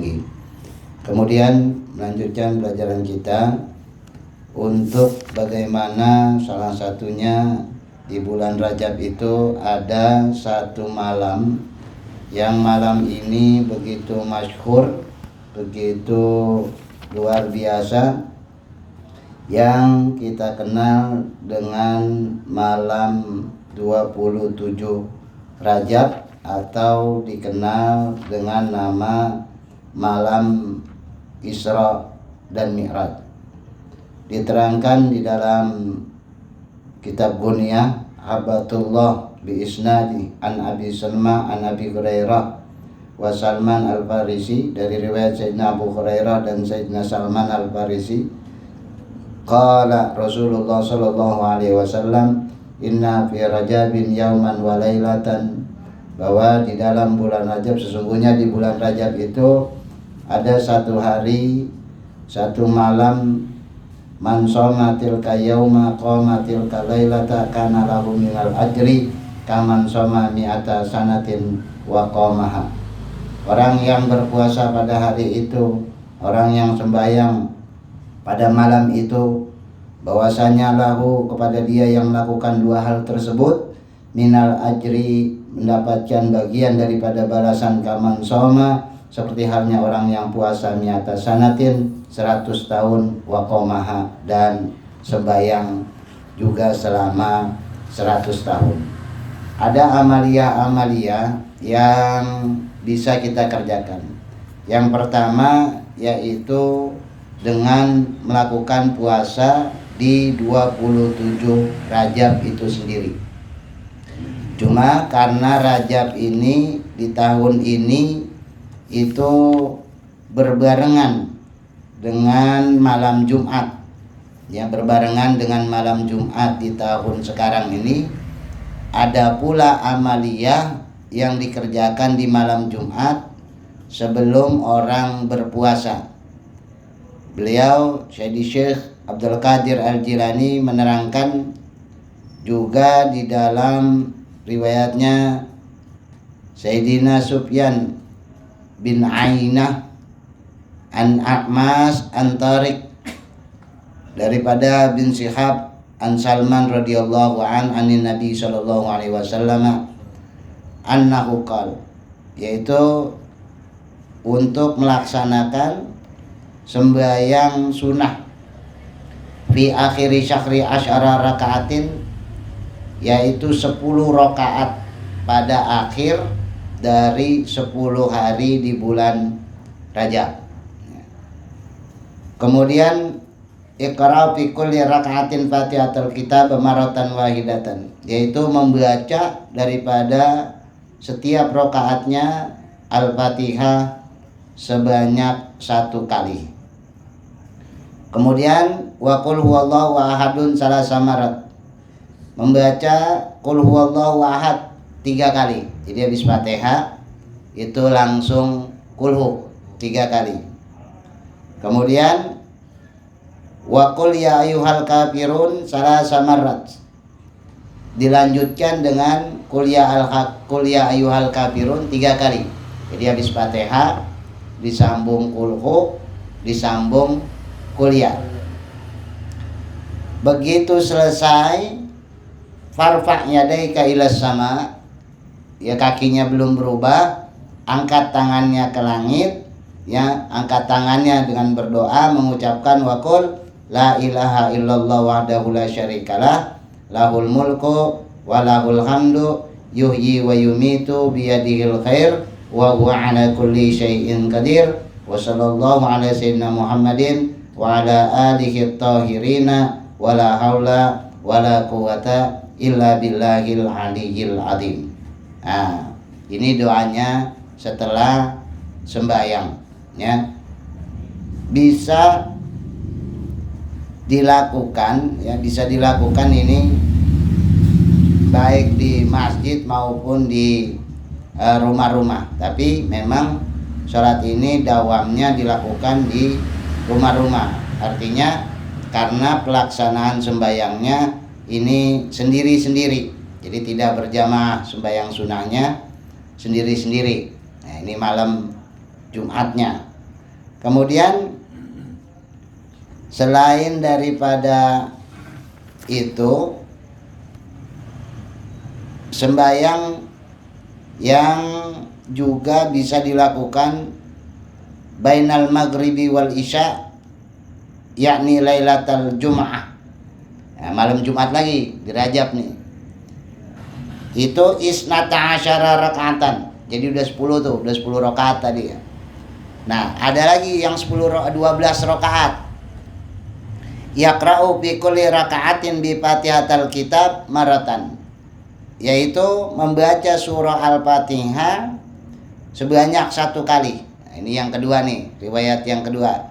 tinggi. Kemudian melanjutkan pelajaran kita untuk bagaimana salah satunya di bulan Rajab itu ada satu malam yang malam ini begitu masyhur, begitu luar biasa, yang kita kenal dengan malam 27 Rajab atau dikenal dengan nama malam Isra dan Mi'raj. Diterangkan di dalam kitab Gunyah Habatullah bi isnadi an Abi Salma an Abi Hurairah wa Salman al-Farisi, dari riwayat Sayyidina Abu Hurairah dan Sayyidina Salman al-Farisi. Qala Rasulullah sallallahu alaihi wasallam, inna fi Rajabin yauman wa lailatan, bahwa di dalam bulan Rajab, sesungguhnya di bulan Rajab itu ada satu hari, satu malam, man shoma tilka yauma qama tilka lailata kana lahu minal ajri kaman shoma mi'ata sanatin wa qamaha. Orang yang berpuasa pada hari itu, orang yang sembahyang pada malam itu, bahwasanya lahu kepada dia yang melakukan dua hal tersebut, minal ajri mendapatkan bagian daripada balasan kaman soma, seperti halnya orang yang puasa mi'ata sanatin 100 tahun, wa qomaha dan sembahyang juga selama 100 tahun. Ada amalia-amalia yang bisa kita kerjakan. Yang pertama yaitu dengan melakukan puasa di 27 Rajab itu sendiri. Cuma karena Rajab ini di tahun ini itu berbarengan dengan malam Jumat, ya, berbarengan dengan malam Jumat di tahun sekarang ini. Ada pula amaliyah yang dikerjakan di malam Jumat sebelum orang berpuasa. Beliau Syekh Abdul Qadir Al-Jilani menerangkan juga di dalam riwayatnya Sayyidina Sufyan bin Ainah an A'mas an Tariq, daripada bin Shihab an Salman radhiyallahu anin Nabi sallallahu alaihi wasallam annahu qala, yaitu untuk melaksanakan sembahyang sunnah fi akhiri syahri asyara rakaatin, yaitu 10 rakaat pada akhir dari 10 hari di bulan Rajab. Kemudian iqra fi kulli rakaatin fatihatul kitab maratan wahidatan, yaitu membaca daripada setiap rakaatnya Al-Fatihah sebanyak 1 kali. Kemudian wa qul huwallahu ahadun salasa marat, membaca qul huwallahu ahad 3 kali. Jadi habis Fatihah itu langsung kulhu 3 kali. Kemudian wa qul ya ayyuhal kafirun salasa marat, dilanjutkan dengan qul ya ayyuhal kafirun 3 kali. Jadi habis Fatihah disambung kulhu, disambung kuliah. Begitu selesai, farfa' yadaika ilas sama, ya, kakinya belum berubah, angkat tangannya ke langit, ya, angkat tangannya dengan berdoa mengucapkan wa qul la ilaha illallah wahdahu la syarikalah lahul mulku wa lahul hamdu yuhyi wa yumitu biyadihil khair wa huwa ala kulli syai'in qadir wa sallallahu ala sayyidina Muhammadin wa ala alihi tahirina wa la haula wa la quwata illa billahil aliyyil azim. Nah, ini doanya setelah sembahyang, ya. Bisa dilakukan, ya, bisa dilakukan ini baik di masjid maupun di rumah-rumah. Tapi memang sholat ini dawamnya dilakukan di rumah-rumah. Artinya karena pelaksanaan sembayangnya ini sendiri-sendiri, jadi tidak berjamaah, sembayang sunahnya sendiri-sendiri. Nah, ini malam Jumatnya. Kemudian selain daripada itu, sembahyang yang juga bisa dilakukan bainal maghribi wal isya, yakni lailatul jum'ah. Nah, malam Jumat lagi di Rajab nih. Itu isnata asyara raka'atan. Jadi udah 10 tuh, udah 10 rakaat tadi ya. Nah, ada lagi yang 12 rakaat. Yaqra'u fi kulli raka'atin bi Fatihatil kitab maratan. Yaitu membaca surah Al-Fatihah sebanyak 1 kali. Nah, ini yang kedua nih, riwayat yang kedua.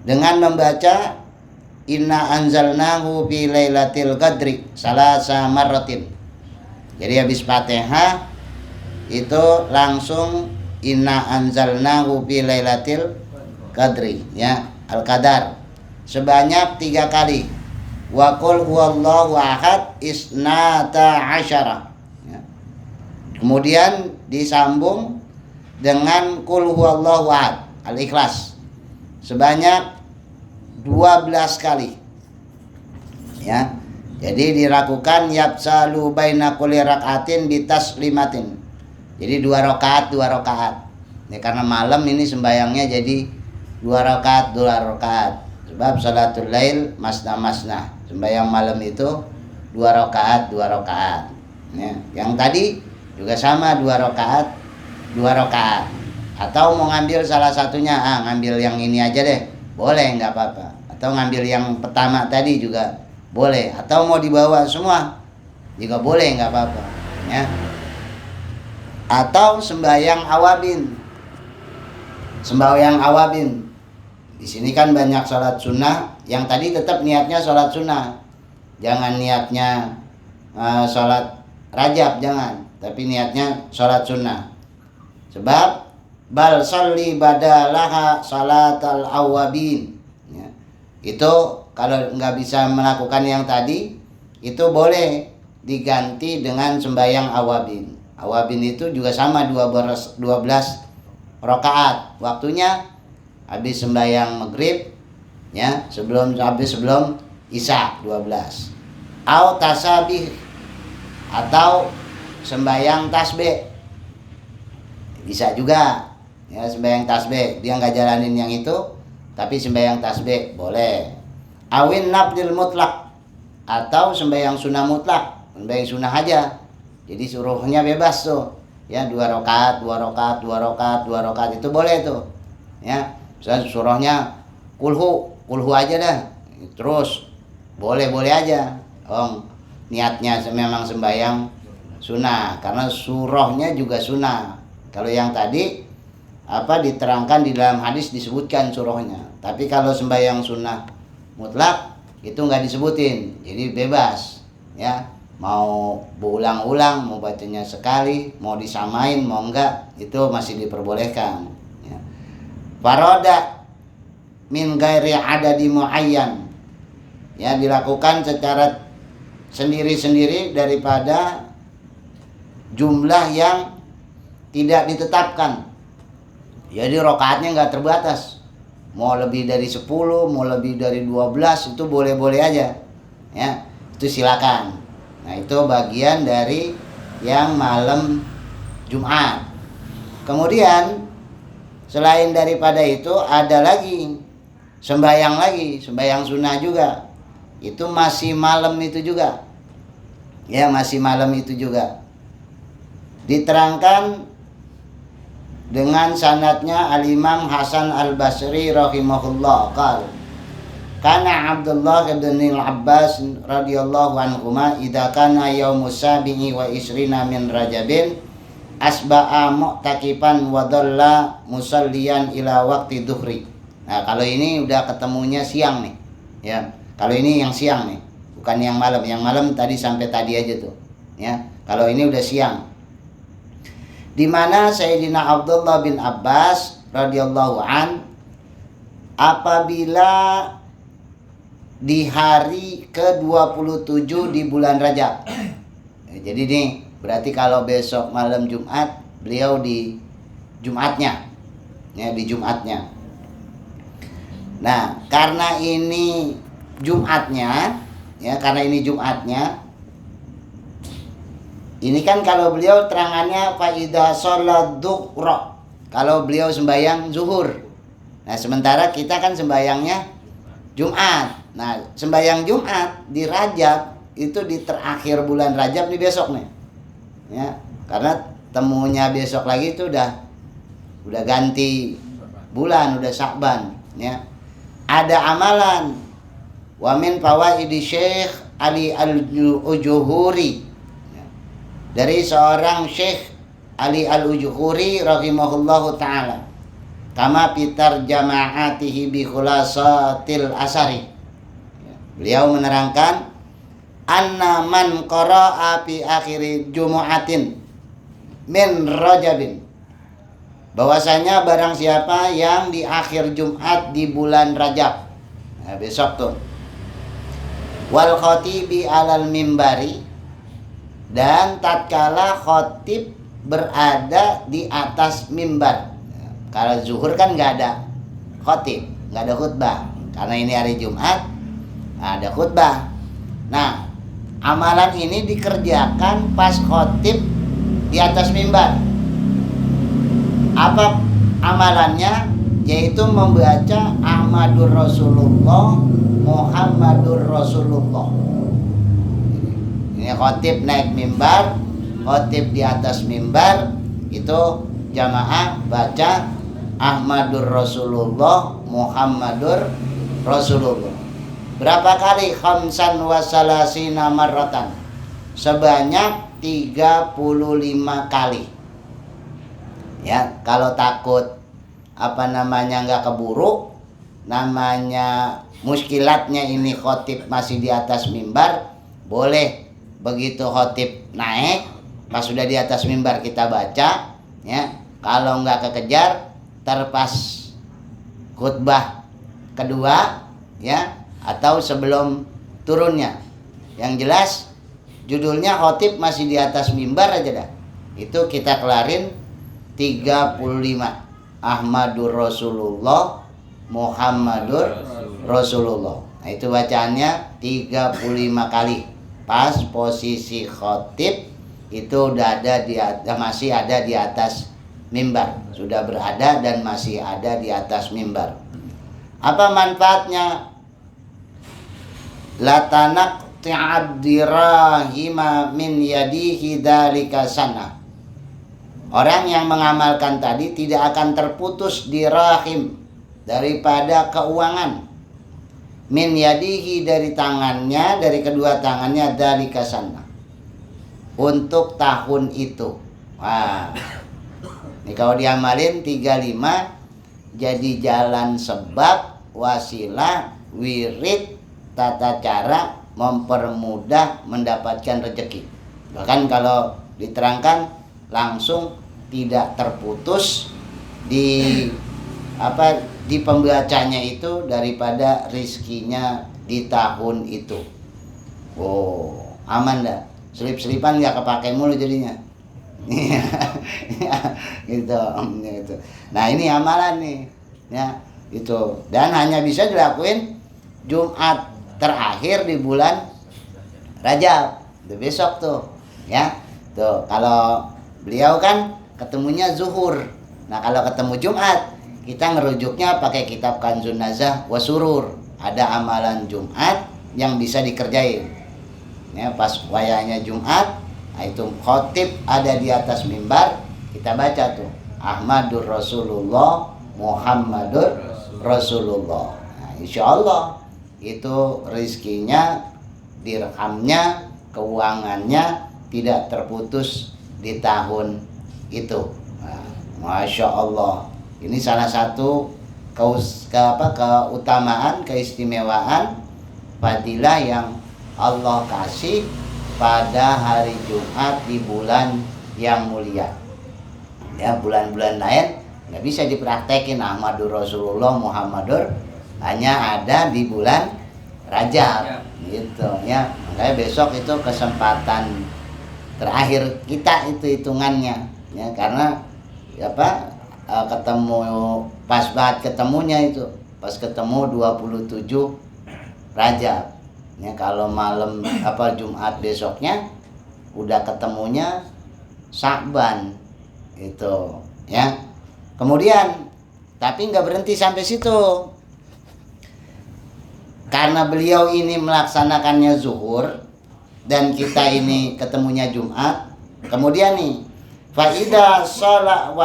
Dengan membaca inna anzalnahu fi lailatul qadri salasa marratin. Jadi habis Fatihah itu langsung inna anzalnahu fi lailatul qadri, ya, al-qadar, sebanyak 3 kali. Wa qul huwallahu ahad isnata asyara, ya. Kemudian disambung dengan qul huwallahu ahad al-ikhlas sebanyak 12 kali, ya. Jadi dilakukan yapsalu baina kulli rak'atin bitaslimatin. Jadi 2 rakaat. Ya, karena malam ini sembayangnya jadi 2 rakaat. Sebab salatul lail masna. Sembayang malam itu 2 rakaat. Ya, yang tadi juga sama 2 rakaat. Atau mau ngambil salah satunya, ngambil yang ini aja deh, boleh, nggak apa-apa. Atau ngambil yang pertama tadi juga boleh. Atau mau dibawa semua juga boleh, nggak apa-apa, ya. Atau sembahyang awabin. Di sini kan banyak sholat sunnah. Yang tadi tetap niatnya sholat sunnah, jangan niatnya sholat Rajab, jangan. Tapi niatnya sholat sunnah. Sebab bal sholli badalaha salatal awabin, ya. Itu kalau nggak bisa melakukan yang tadi, itu boleh diganti dengan sembahyang awabin. Awabin itu juga sama 12 rakaat. Waktunya habis sembahyang maghrib, ya, sebelum isya 12. Au tasabih, atau sembahyang tasbih. Bisa juga, ya, sembahyang tasbih. Dia nggak jalanin yang itu, tapi sembahyang tasbih boleh. Awin naflil mutlak, atau sembahyang sunnah mutlak, sembahyang sunnah aja. Jadi suruhnya bebas tuh, ya, 2 rakaat itu boleh tuh, ya. Misalnya suruhnya kulhu aja dah, terus boleh aja. Niatnya memang sembahyang sunnah, karena surahnya juga sunnah. Kalau yang tadi diterangkan di dalam hadis disebutkan surahnya, tapi kalau sembahyang sunnah mutlak itu nggak disebutin, jadi bebas, ya. Mau berulang-ulang, mau bacanya sekali, mau disamain, mau enggak, itu masih diperbolehkan, ya. Faroda min ghairi adadi muayyan, ya, dilakukan secara sendiri-sendiri daripada jumlah yang tidak ditetapkan. Jadi rakaatnya nggak terbatas, mau lebih dari 10, mau lebih dari 12, itu boleh-boleh aja, ya, itu silakan. Nah, itu bagian dari yang malam Jumat. Kemudian selain daripada itu ada lagi sembahyang sunnah juga. Itu masih malam itu juga, ya, masih malam itu juga. Diterangkan dengan sanadnya Al-Imam Hasan Al-Basri rahimahullah qala kana Abdullah bin Abbas radhiyallahu anhuma idza kana yaumus sabi'i wa isrina min Rajabin asba'a mu'takifan wa dhalla musalliyan ila waqti dhuhri. Nah, kalau ini udah ketemunya siang nih, ya. Kalau ini yang siang nih, bukan yang malam. Yang malam tadi sampai tadi aja tuh, ya. Kalau ini udah siang. Di mana Sayyidina Abdullah bin Abbas radhiyallahu an apabila di hari ke-27 di bulan Rajab. Jadi nih, berarti kalau besok malam Jumat, beliau di Jumatnya, ya, di Jumatnya. Nah, karena ini Jumatnya, ya karena ini Jumatnya, ini kan kalau beliau terangannya faida sholat duhra, kalau beliau sembahyang zuhur. Nah, sementara kita kan sembahyangnya Jumat. Nah, sembahyang Jumat di Rajab itu di terakhir bulan Rajab nih besok nih. Ya, karena temunya besok lagi itu udah ganti bulan, udah Sya'ban, ya. Ada amalan wa min fawaidi Syekh Ali Al-Ujuhuri, dari seorang Syekh Ali Al-Ujuhuri rahimahullahu ta'ala, kama pitar jamaatihi bi khulasatil asari. Beliau menerangkan anna man qara'a fi akhiri jumu'atin min rajabin, bahwasanya barang siapa yang di akhir Jumat di bulan Rajab, nah besok tuh, wal khatibi alal mimbari, dan tatkala khotib berada di atas mimbar. Kalau zuhur kan nggak ada khotib, nggak ada khutbah, karena ini hari Jumat ada khutbah. Nah, amalan ini dikerjakan pas khotib di atas mimbar. Apa amalannya? Yaitu membaca Ahmadur Rasulullah, Muhammadur Rasulullah. Ini khotib naik mimbar, khotib di atas mimbar, itu jamaah baca Ahmadur Rasulullah, Muhammadur Rasulullah. Berapa kali? Khamsan wa salasina marratan, sebanyak 35 kali. Ya, kalau takut nggak keburu, namanya muskilatnya ini khotib masih di atas mimbar, boleh begitu khotib naik, pas sudah di atas mimbar kita baca, ya. Kalau nggak kekejar, terpas khutbah kedua, ya, atau sebelum turunnya. Yang jelas judulnya khotib masih di atas mimbar aja dah. Itu kita kelarin 35. Ahmadur Rasulullah, Muhammadur Rasulullah. Nah, itu bacaannya 35 kali. Pas posisi khotib itu udah masih ada di atas mimbar, sudah berada dan masih ada di atas mimbar. Apa manfaatnya? Latanak ti'adirahima min yadihi dalika sana. Orang yang mengamalkan tadi tidak akan terputus dirahim, daripada keuangan, min yadihi dari tangannya, dari kedua tangannya, dalika sana, untuk tahun itu. Wah, ini kalau diamalin 35 jadi jalan sebab, wasilah, wirid, tata cara mempermudah mendapatkan rezeki. Bahkan kalau diterangkan langsung tidak terputus di pembacanya itu daripada rizkinya di tahun itu. Oh, aman dah. Selip-selipan nggak kepake mulu jadinya. gitu. Nah, ini amalan nih, ya, itu. Dan hanya bisa dilakuin Jumat terakhir di bulan Rajab. Itu besok tuh, ya. Tuh, kalau beliau kan ketemunya zuhur. Nah, kalau ketemu Jumat, kita ngerujuknya pakai kitab Kanzun Nazah wa Surur. Ada amalan Jumat yang bisa dikerjain. Ya, pas wayahnya Jumat, nah itu khotib ada di atas mimbar, kita baca tuh Ahmadur Rasulullah, Muhammadur Rasulullah. Nah, insya Allah itu rizkinya, dirhamnya, keuangannya tidak terputus di tahun itu. Nah, Masya Allah, ini salah satu keutamaan, keistimewaan, fadilah yang Allah kasih pada hari Jumat di bulan yang mulia. Ya, bulan-bulan lain nggak bisa dipraktekin Ahmadur Rasulullah, Muhammadur, hanya ada di bulan Rajab, gitu ya. Makanya besok itu kesempatan terakhir kita itu hitungannya, ya, karena ketemu pas banget ketemunya itu pas ketemu 27 Rajab. Ya, kalau malam Jumat besoknya udah ketemunya Sya'ban itu ya. Kemudian tapi nggak berhenti sampai situ, karena beliau ini melaksanakannya zuhur dan kita ini ketemunya Jumat. Kemudian nih, wa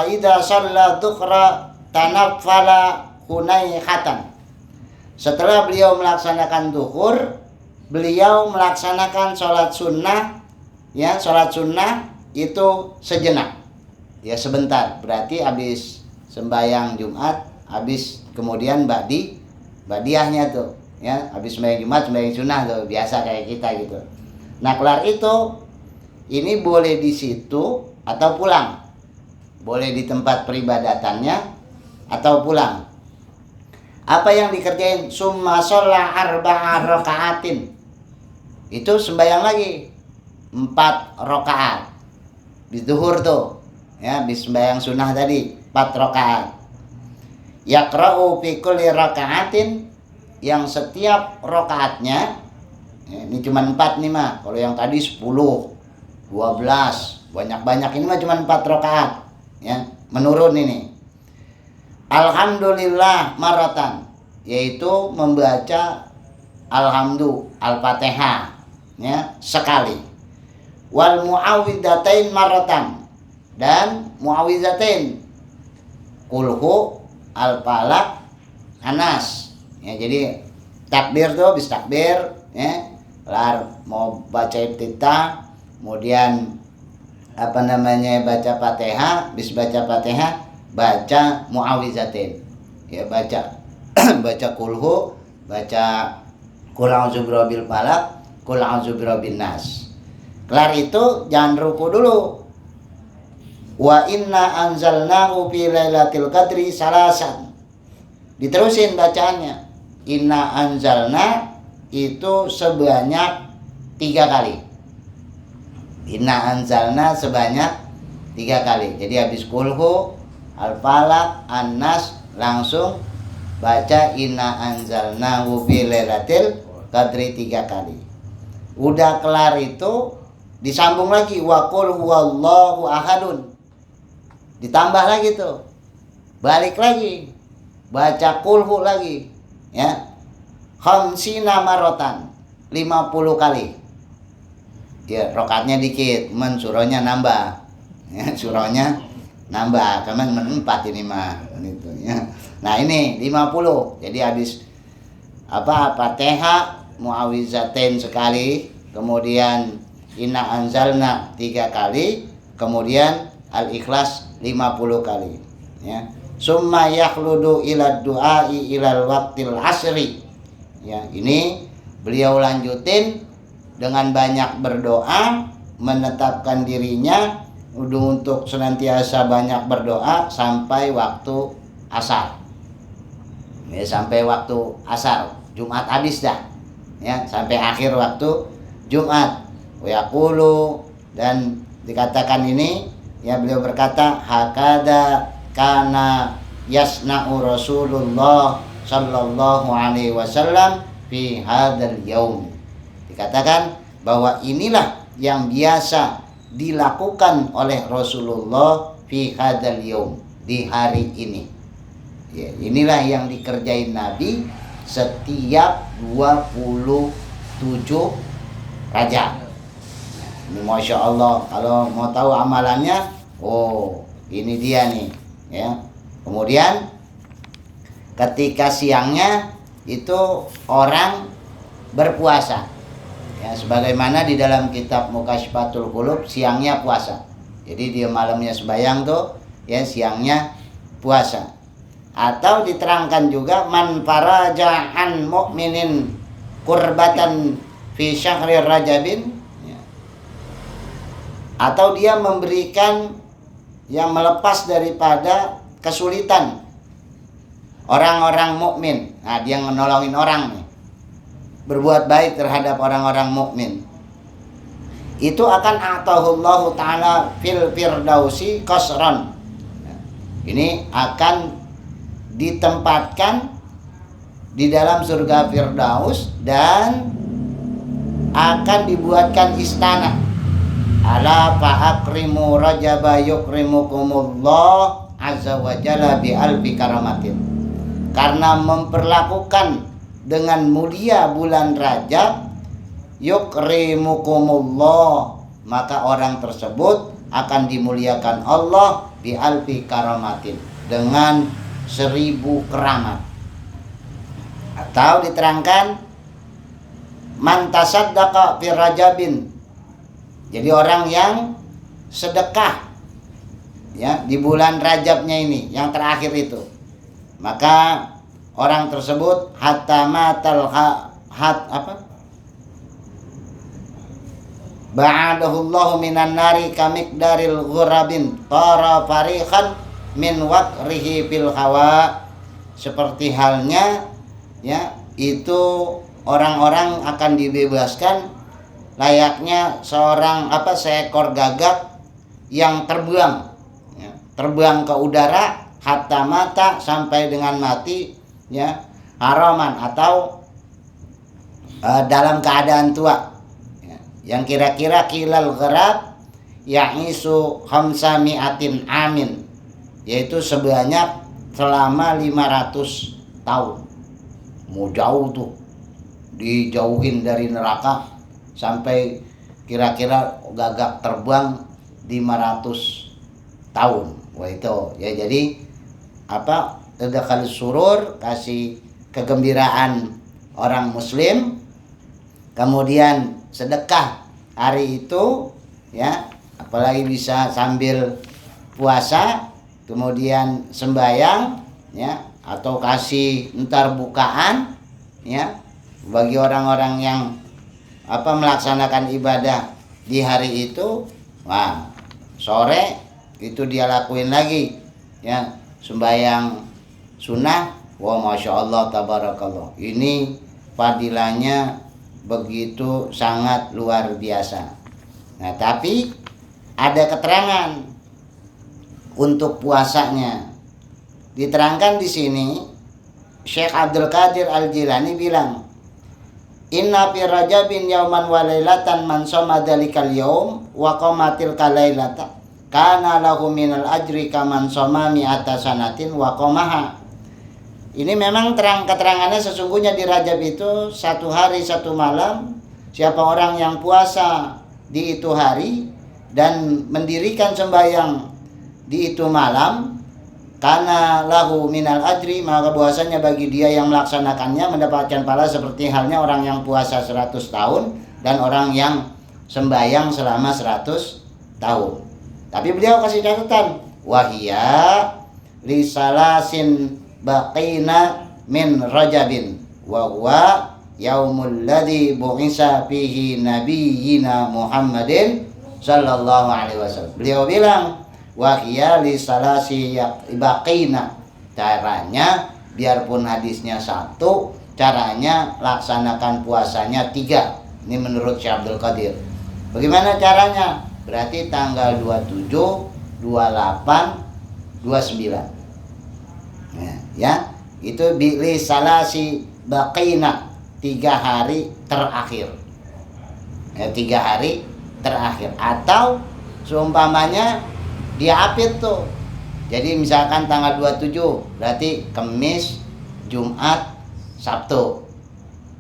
idza shalla dhuhra tanaffala hunaihatan. Setelah beliau melaksanakan zuhur, beliau melaksanakan sholat sunnah, ya sholat sunnah itu sejenak, ya sebentar. Berarti habis sembahyang Jumat, habis kemudian badiahnya tuh, ya habis sembahyang Jumat sembahyang sunnah tuh biasa kayak kita gitu. Nah kelar itu, ini boleh di situ atau pulang, boleh di tempat peribadatannya atau pulang. Apa yang dikerjain? Summa sholla arba'a raka'atin. Itu sembahyang lagi 4 rakaat. Bis zuhur tuh, ya bis sembahyang sunnah tadi 4 rakaat. Yaqra'u fi kulli raka'atin, yang setiap rakaatnya, ya, ini cuma 4 nih mah. Kalau yang tadi 10, 12, banyak-banyak, ini mah cuma 4 rakaat, ya, menurun ini. Alhamdulillah maratan, yaitu membaca Al-Fatihah, ya, sekali. Wal muawwidzatain maratan, dan muawwidzatain kulhu, al-falaq, anas. Ya, jadi takbir tuh bis takbir, ya, kelar mau baca iftitah, kemudian baca Fatihah, bis baca Fatihah, baca muawwizatain, ya baca baca kulhu, baca qul a'udzu birabbil falaq, qul a'udzu birabbin nas. Kelar itu jangan ruku dulu. Wa inna anzalnahu fi lailatul qadri salasan. Diterusin bacaannya. Inna anzalna itu sebanyak 3 kali. Inna anzalna sebanyak 3 kali. Jadi habis kulhu, al-falaq, an-nas, langsung baca inna anzalnahu fi lailatul qadri 3 kali. Udah kelar itu disambung lagi wa qul huwallahu ahadun. Ditambah lagi tuh. Balik lagi. Baca kulhu lagi, ya. Khamsina marotan, 50 kali. Ya, rakaatnya dikit, surahnya nambah. Ya, surahnya nambah, karena 4 ini mah gitu ya. Nah, ini 50. Jadi habis Fatihah, muawwizatain sekali, kemudian inna anzalna 3 kali, kemudian al-ikhlas 50 kali, ya. Summa yakhludu ila du'ai ilal waqtil asri. Ya, ini beliau lanjutin dengan banyak berdoa, menetapkan dirinya untuk senantiasa banyak berdoa sampai waktu asar. Ya, sampai waktu asar, Jumat habis dah. Ya, sampai akhir waktu Jumat. Wa yaqulu, dan dikatakan ini, ya beliau berkata hakada kana yasna'u Rasulullah sallallahu alaihi wasallam fi hadzal yaum. Dikatakan bahwa inilah yang biasa dilakukan oleh Rasulullah fi hadzal yaum, di hari ini. Ya, inilah yang dikerjain Nabi setiap 27 Rajab. Ini Masya Allah, kalau mau tahu amalannya, oh ini dia nih, ya. Kemudian ketika siangnya itu orang berpuasa, ya, sebagaimana di dalam kitab Mukasyfatul Qulub, siangnya puasa. Jadi dia malamnya sembahyang tuh, ya, siangnya puasa. Atau diterangkan juga man faraja an mu'minin kurbatan fi syahri rajabin, ya. Atau dia memberikan, yang melepas daripada kesulitan orang-orang mukmin. Nah, dia menolongin orang nih, berbuat baik terhadap orang-orang mukmin. Itu akan atahullahu ta'ala fil firdausi qasran. Ini akan ditempatkan di dalam surga Firdaus dan akan dibuatkan istana. Ala fa'akrimu rajaba yukrimukumullah azza wa jalla bi alfi karamatin. Karena memperlakukan dengan mulia bulan Rajab, yukrimukumullah, maka orang tersebut akan dimuliakan Allah bi alfi karamatin, dengan 1000 keramat. Atau diterangkan man tasaddaqa fi rajabin, jadi orang yang sedekah ya di bulan Rajabnya ini yang terakhir itu, maka orang tersebut hatta matal ba'adahullahu minan nari kamikdaril ghurabin tara fariqan min waqrihi fil hawa, seperti halnya ya itu orang-orang akan dibebaskan layaknya seekor gagak yang terbang ya, terbang ke udara hatta mata, sampai dengan mati ya, haraman atau dalam keadaan tua ya, yang kira-kira kilal gharab ya'isu khamsami'atin amin, yaitu sebanyak selama 500 tahun. Mau jauh tuh, dijauhin dari neraka sampai kira-kira gagak terbang 500 tahun. Wah itu ya, jadi tadakal surur, kasih kegembiraan orang muslim, kemudian sedekah hari itu ya, apalagi bisa sambil puasa, kemudian sembahyang ya, atau kasih ntar bukaan ya bagi orang-orang yang melaksanakan ibadah di hari itu. Wah, sore itu dia lakuin lagi ya, sembahyang sunnah. Wah, masya Allah tabarakallah, ini fadilahnya begitu sangat luar biasa. Nah, tapi ada keterangan untuk puasanya. Diterangkan di sini, Syekh Abdul Qadir Al-Jilani bilang, inna fi rajabin yauman wa lailatan man shoma dzalikal yaum wa qamatil kalailata kana lahu minal ajri kaman shoma mi'ata sanatin wa qamaha. Ini memang keterangannya sesungguhnya di Rajab itu 1 hari 1 malam, siapa orang yang puasa di itu hari dan mendirikan sembahyang di itu malam, karena lahu minal ajri, maka bahwasanya bagi dia yang melaksanakannya mendapatkan pahala seperti halnya orang yang puasa 100 tahun dan orang yang sembahyang selama 100 tahun. Tapi beliau kasih catatan, wahia lisalasin baqina min rajabin wa huwa yaumul ladzi bu'isa fihi nabiyyina Muhammadin sallallahu alaihi wasallam. Beliau bilang wahia li salasi baqina, caranya biarpun hadisnya 1, caranya laksanakan puasanya 3. Ini menurut Syekh Abdul Qadir. Bagaimana caranya? Berarti tanggal 27, 28, 29 ya, itu li salasi baqina, 3 hari terakhir ya, 3 hari terakhir. Atau seumpamanya dia apit tuh, jadi misalkan tanggal 27 berarti Kamis, Jumat, Sabtu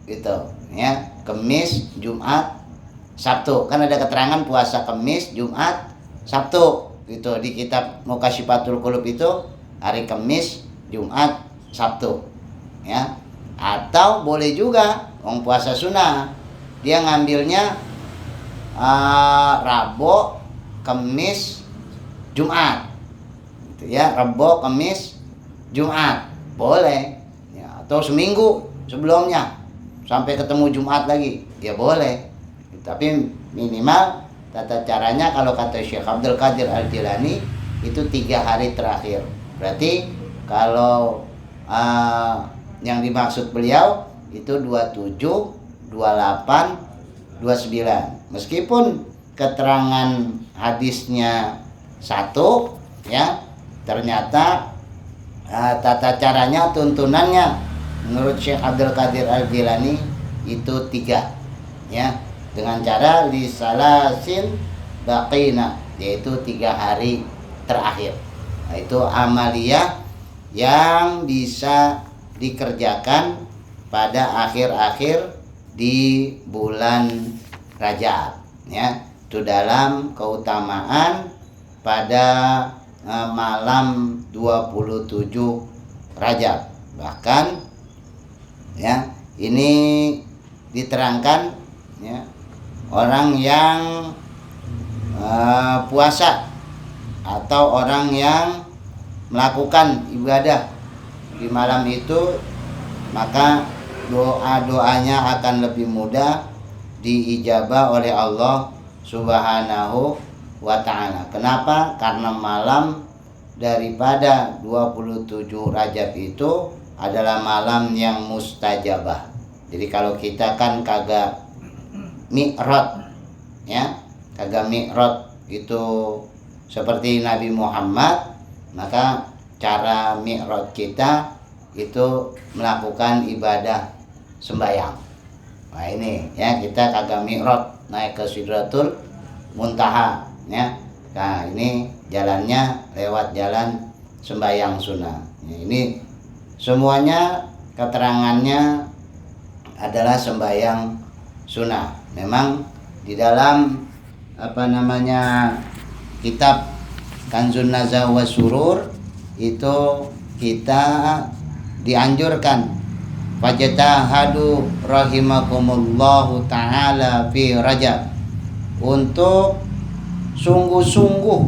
gitu ya, Kamis, Jumat, Sabtu. Kan ada keterangan puasa Kamis, Jumat, Sabtu gitu di kitab Mukashifatul Qulub itu, hari Kamis, Jumat, Sabtu ya. Atau boleh juga orang puasa sunnah, dia ngambilnya Rabu, Kamis, Jumat gitu ya, Rabu, Kamis, Jumat boleh ya. Atau seminggu sebelumnya sampai ketemu Jumat lagi ya boleh. Tapi minimal tata caranya kalau kata Syekh Abdul Qadir Al-Jilani itu 3 hari terakhir. Berarti kalau yang dimaksud beliau itu 27, 28, 29. Meskipun keterangan hadisnya 1 ya, ternyata tata caranya, tuntunannya menurut Syekh Abdul Qadir Al-Jilani itu 3, ya, dengan cara lisalasin baqina, yaitu 3 hari terakhir. Nah, itu amaliyah yang bisa dikerjakan pada akhir-akhir di bulan Rajab, ya. Itu dalam keutamaan pada malam 27 Rajab. Bahkan, ya, ini diterangkan, ya, orang yang puasa atau orang yang melakukan ibadah di malam itu, maka doa-doanya akan lebih mudah diijabah oleh Allah Subhanahu wa ta'ala. Kenapa? Karena malam daripada 27 Rajab itu adalah malam yang mustajabah. Jadi kalau kita kan kagak mi'raj, ya, kagak mi'raj itu seperti Nabi Muhammad, maka cara mi'raj kita itu melakukan ibadah sembahyang. Nah ini, ya, kita kagak mi'raj naik ke Sidratul Muntaha, ya. Nah ini jalannya lewat jalan sembahyang sunnah. Ini semuanya keterangannya adalah sembahyang sunnah. Memang di dalam kitab Kanzun Nazah wa Surur itu kita dianjurkan fajtahadu rahimakumullahu ta'ala fi Rajab, untuk sungguh-sungguh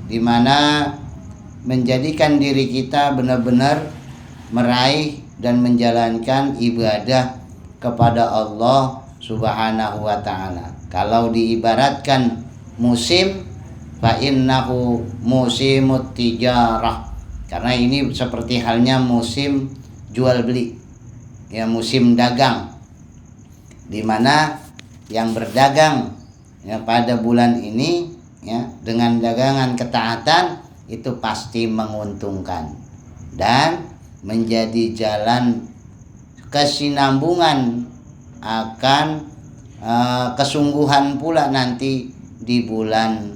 di mana menjadikan diri kita benar-benar meraih dan menjalankan ibadah kepada Allah Subhanahu wa ta'ala. Kalau diibaratkan musim, fa innahu musimut tijarah, karena ini seperti halnya musim jual beli, ya, musim dagang, di mana yang berdagang, ya, pada bulan ini, ya, dengan dagangan ketaatan itu pasti menguntungkan dan menjadi jalan kesinambungan akan kesungguhan pula nanti di bulan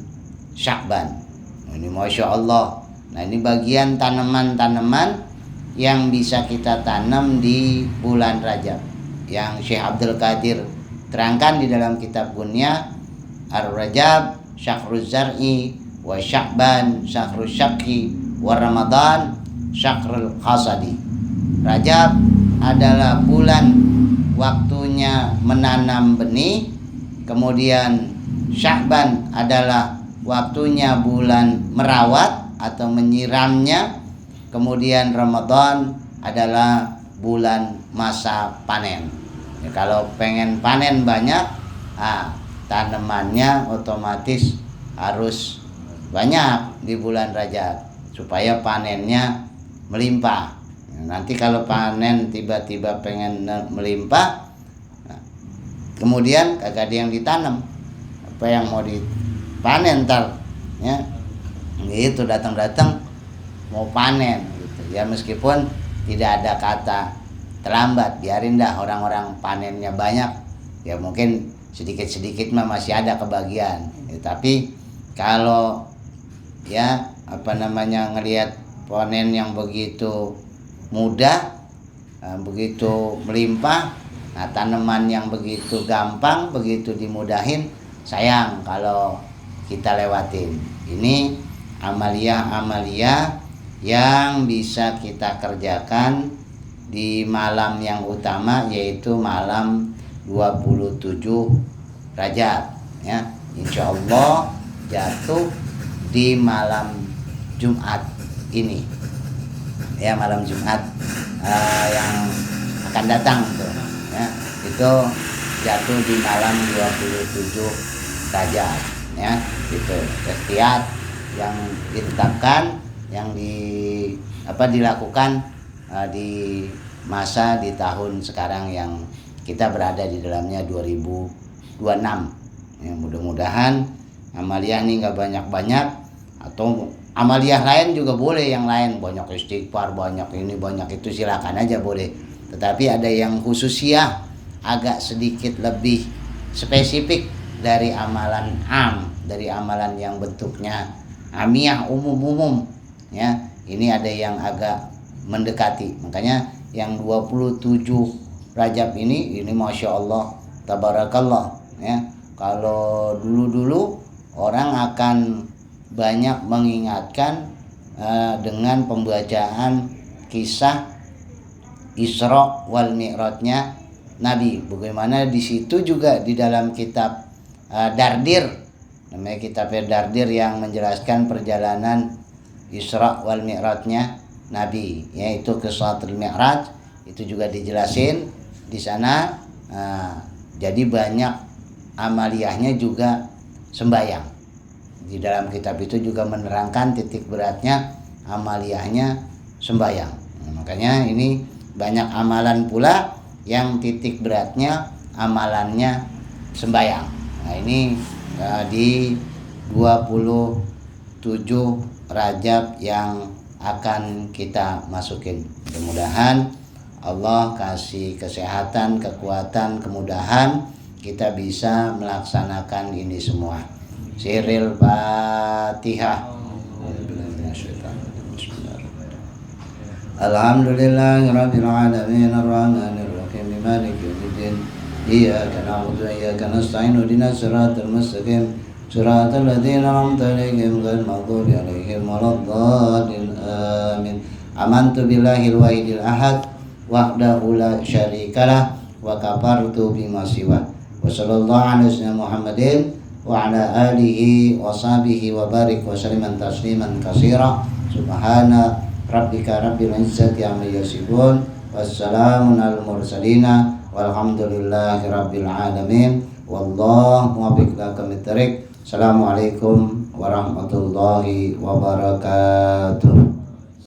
Sya'ban. Ini Masya Allah. Nah ini bagian tanaman-tanaman yang bisa kita tanam di bulan Rajab, yang Syekh Abdul Qadir terangkan di dalam kitab Gunya, Ar-Rajab Syahruz Zar'i wa Sya'ban Syahruz Syaqi wa Ramadan Syahrul Hasadi. Rajab adalah bulan waktunya menanam benih, kemudian Sya'ban adalah waktunya bulan merawat atau menyiramnya, kemudian Ramadan adalah bulan masa panen. Ya, kalau pengen panen banyak, tanamannya otomatis harus banyak di bulan Rajab supaya panennya melimpah. Nanti kalau panen tiba-tiba pengen melimpah, kemudian kagak ada yang ditanam, apa yang mau dipanen ntar, ya, itu datang-datang mau panen gitu. Ya meskipun tidak ada kata terlambat, biarin dah orang-orang panennya banyak, ya mungkin sedikit-sedikit mah masih ada kebagian, ya, tapi kalau, ya, ngelihat panen yang begitu mudah, begitu melimpah, nah tanaman yang begitu gampang, begitu dimudahin, sayang kalau kita lewatin. Ini amaliyah-amaliyah yang bisa kita kerjakan di malam yang utama, yaitu malam 27 Rajab, ya. Insya Allah jatuh di malam Jumat ini, ya, malam Jumat yang akan datang tuh, ya, itu jatuh di malam 27 Rajab, ya, itu ikhtiar yang ditetapkan, yang dilakukan di masa di tahun sekarang yang kita berada di dalamnya 2026. Ya, mudah-mudahan amaliyah ini nggak banyak-banyak, atau amaliyah lain juga boleh, yang lain banyak istighfar, banyak ini banyak itu, silakan aja boleh. tetapi ada yang khususiyah, agak sedikit lebih spesifik dari amalan dari amalan yang bentuknya amiyah, umum ya. Ini ada yang agak mendekati, makanya yang 27 Rajab ini Masya Allah tabarakallah ya. Kalau dulu orang akan banyak mengingatkan dengan pembacaan kisah Isra wal Mi'rajnya Nabi. Bagaimana di situ juga di dalam kitab Dardir, namanya kitab Dardir, yang menjelaskan perjalanan Isra wal Mi'rajnya Nabi, yaitu Qissatul Mi'raj, itu juga dijelasin di sana. Jadi banyak amaliyahnya juga sembahyang. Di dalam kitab itu juga menerangkan titik beratnya amaliyahnya sembahyang. Makanya ini banyak amalan pula yang titik beratnya amalannya sembahyang. Nah ini di 27 Rajab yang akan kita masukin. Mudah-mudahan Allah kasih kesehatan, kekuatan, kemudahan kita bisa melaksanakan ini semua. Siril Fatihah. Alhamdulillahirabbil alamin arrahmanir rahim maliki yaumiddin iyyaka na'budu wa iyyaka nasta'in ihdinas siratal mustaqim siratal ladzina an'amta 'alaihim ghairil maghdubi 'alaihim waladdallin amin. Amantu billahil wahidil ahad wahdahu la syarikalah wa kafartu bima siwa. Wa sallallahu ala sayyidina Muhammadin wa ala alihi wa sahbihi wa barik wa salliman tasliman katsira. Subhana rabbika rabbil izzati amma yasifun wassalamun alal mursalina walhamdulillahi rabbil alamin. Wallahu muwaffiq ila aqwamit thoriq. Assalamualaikum warahmatullahi wabarakatuh.